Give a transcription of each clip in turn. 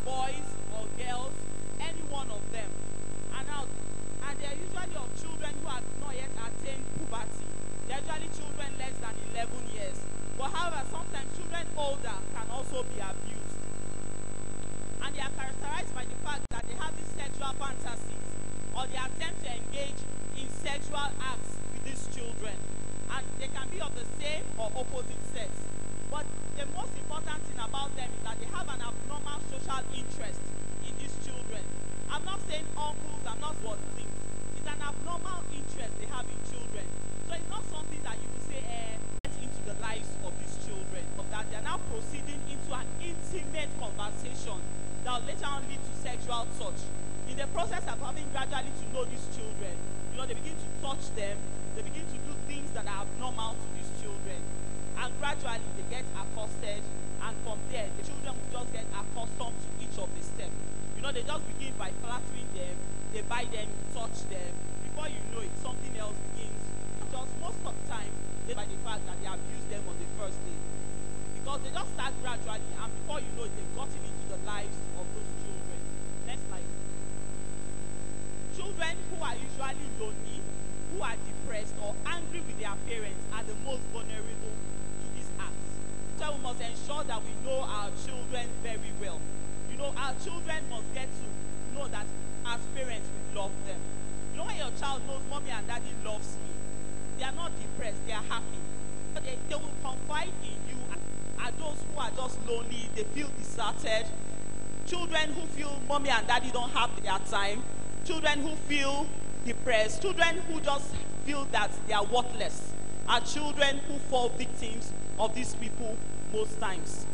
boys or girls, any one of them. And they are usually of children who have not yet attained puberty. They are usually children less than 11 years. But however, sometimes children older can also be abused. And they are characterized by the fact that they have these sexual fantasies, or they attempt to engage in sexual acts with these children. And they can be of the same or opposite sex. But the most important thing about them is that they have an abnormal social interest in these children. I'm not saying uncles, I'm not what things. It's an abnormal interest they have in children. So it's not something that you will say, into the lives of these children, but that they are now proceeding into an intimate conversation that will later on lead to sexual touch. In the process of having gradually to know these children, you know, they begin to touch them, they begin to do things that are abnormal to these children. And gradually they get accosted, and from there the children will just get accustomed to each of the steps. You know, they just begin by flattering them, they buy them, touch them. Before you know it, something else begins. Just most of the time, by the fact that they abuse them on the first day. Because they just start gradually, and before you know it, they've gotten into the lives of those children. Next slide. Children who are usually lonely, who are depressed or angry with their parents are the most vulnerable to these acts. So we must ensure that we know our children very well. You know, our children must get to know that as parents we love them. You know, when your child knows mommy and daddy loves me, they are not depressed, they are happy. They will confide in you. And those who are just lonely, they feel deserted. Children who feel mommy and daddy don't have their time. Children who feel depressed. Children who just feel that they are worthless are children who fall victims of these people most times.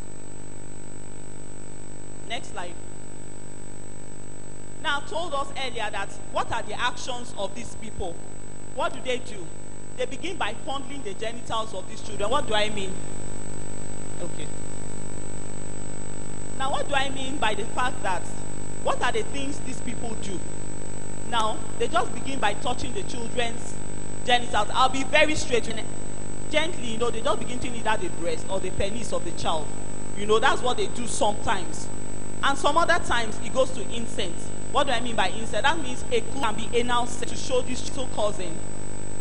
Next slide. Now, I told us earlier that what are the actions of these people? What do? They begin by fondling the genitals of these children. What do I mean? Okay. Now, what do I mean by the fact that, what are the things these people do? Now, they just begin by touching the children's genitals. I'll be very straight. Gently, you know, they just begin to need at the breast or the penis of the child. You know, that's what they do sometimes. And some other times, it goes to incest. What do I mean by incest? That means a couple can be anal sex to show this cousin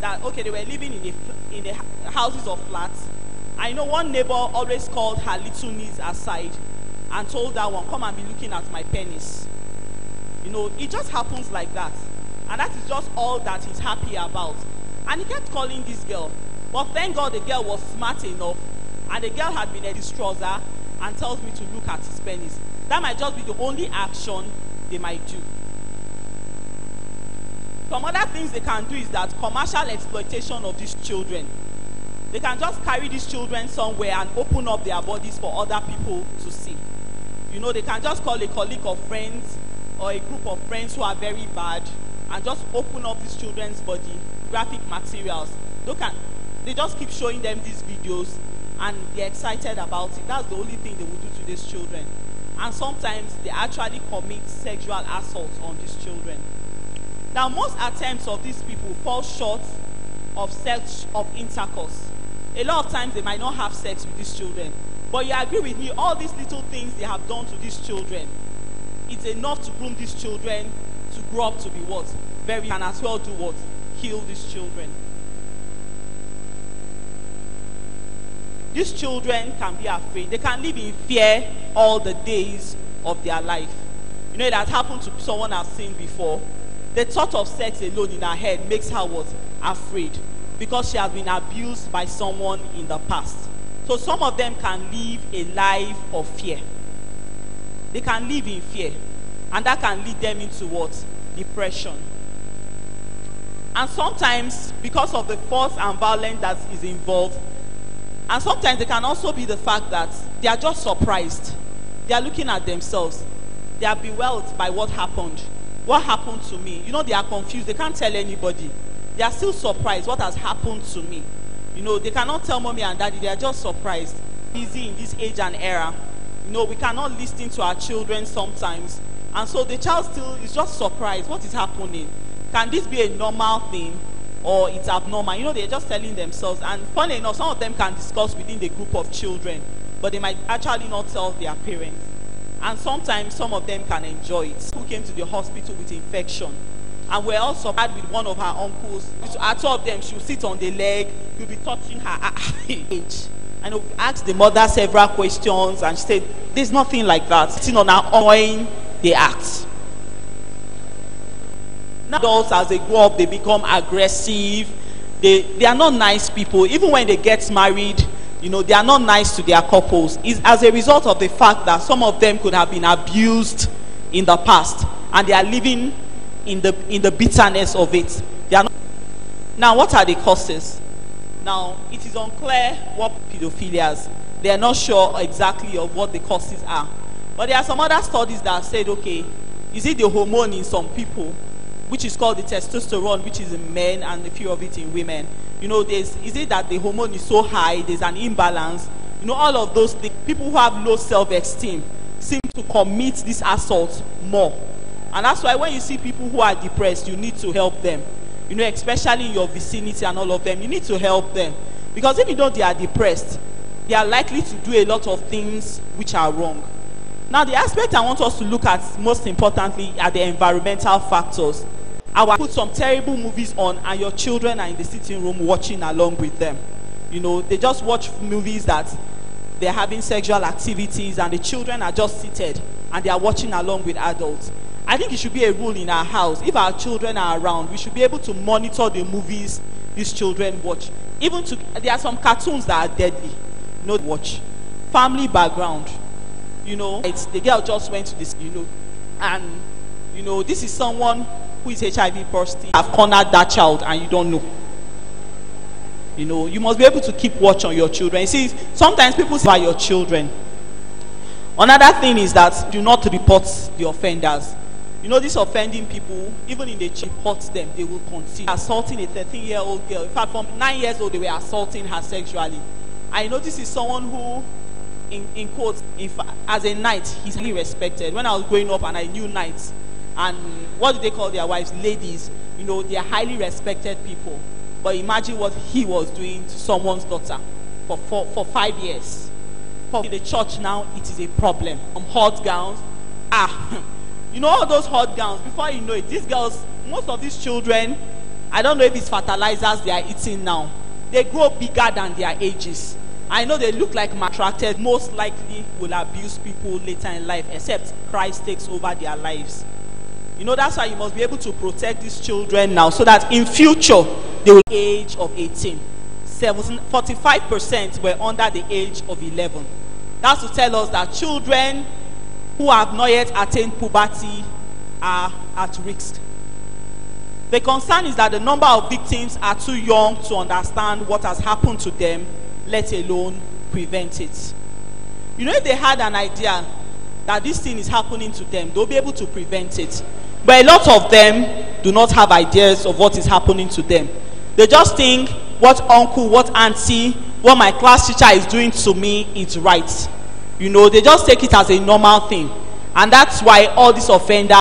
that, okay, they were living in the houses of flats. I know one neighbor always called her little niece aside and told that one, come and be looking at my penis. You know, it just happens like that. And that is just all that he's happy about. And he kept calling this girl. But thank God the girl was smart enough. And the girl had been a trouser and tells me to look at his penis. That might just be the only action they might do. Some other things they can do is that commercial exploitation of these children. They can just carry these children somewhere and open up their bodies for other people to see. You know, they can just call a colleague of friends or a group of friends who are very bad and just open up these children's body, graphic materials. They just keep showing them these videos and they're excited about it. That's the only thing they will do to these children. And sometimes they actually commit sexual assault on these children. Now, most attempts of these people fall short of sex, of intercourse. A lot of times they might not have sex with these children. But you agree with me, all these little things they have done to these children, it's enough to groom these children to grow up to be what? Very, and as well do what? Kill these children. These children can be afraid. They can live in fear all the days of their life. You know, it has happened to someone I've seen before. The thought of sex alone in her head makes her what? Afraid. Because she has been abused by someone in the past. So some of them can live a life of fear. They can live in fear. And that can lead them into what? Depression. And sometimes, because of the force and violence that is involved, and sometimes it can also be the fact that they are just surprised. They are looking at themselves. They are bewildered by what happened. What happened to me? You know, they are confused. They can't tell anybody. They are still surprised what has happened to me. You know, they cannot tell mommy and daddy. They are just surprised. Easy in this age and era. You know, we cannot listen to our children sometimes. And so the child still is just surprised. What is happening? Can this be a normal thing or it's abnormal? You know, they're just telling themselves. And funny enough, some of them can discuss within the group of children. But they might actually not tell their parents. And sometimes some of them can enjoy it. Who came to the hospital with infection, and we're also had with one of her uncles. At two of them, she'll sit on the leg, you'll be touching her age. And we've asked the mother several questions, and she said, there's nothing like that. Sitting on her own, they act. Now adults, as they grow up, they become aggressive. They are not nice people. Even when they get married, you know, they are not nice to their couples. It's as a result of the fact that some of them could have been abused in the past, and they are living in the bitterness of it. They are not. Now, what are the causes? Now, it is unclear what pedophilia is. They are not sure exactly of what the causes are. But there are some other studies that have said, okay, is it the hormone in some people, which is called the testosterone, which is in men, and a few of it in women? You know, is it that the hormone is so high, there's an imbalance? You know, all of those things. People who have low self-esteem seem to commit this assault more. And that's why when you see people who are depressed, you need to help them. You know, especially in your vicinity and all of them, you need to help them. Because if you know they are depressed, they are likely to do a lot of things which are wrong. Now, the aspect I want us to look at most importantly are the environmental factors. I will put some terrible movies on, and your children are in the sitting room watching along with them. You know, they just watch movies that they're having sexual activities, and the children are just seated and they are watching along with adults. I think it should be a rule in our house. If our children are around, we should be able to monitor the movies these children watch. Even there are some cartoons that are deadly. You know, watch. Family background. You know, the girl just went to this, you know, and you know, this is someone who is HIV positive. Have cornered that child and you don't know. You know, you must be able to keep watch on your children. You see, sometimes people say about your children. Another thing is that do not report the offenders. You know, these offending people, even in the church, report them, they will continue assaulting a 13-year-old girl. In fact, from 9 years old, they were assaulting her sexually. I know this is someone who, in quotes, as a knight, he's highly respected. When I was growing up and I knew knights, and what do they call their wives? Ladies. You know, they are highly respected people. But imagine what he was doing to someone's daughter for 5 years. In the church now, it is a problem. Hot gowns. You know, all those hot gowns, before you know it, these girls, most of these children, I don't know if it's fertilizers they are eating now. They grow bigger than their ages. I know they look like malattracted, most likely will abuse people later in life, except Christ takes over their lives. You know, that's why you must be able to protect these children now, so that in future, they will be age of 18. 45% were under the age of 11. That's to tell us that children who have not yet attained puberty are at risk. The concern is that the number of victims are too young to understand what has happened to them, let alone prevent it. You know, if they had an idea that this thing is happening to them, they'll be able to prevent it. But a lot of them do not have ideas of what is happening to them. They just think what uncle, what auntie, what my class teacher is doing to me is right. You know, they just take it as a normal thing. And that's why all these offenders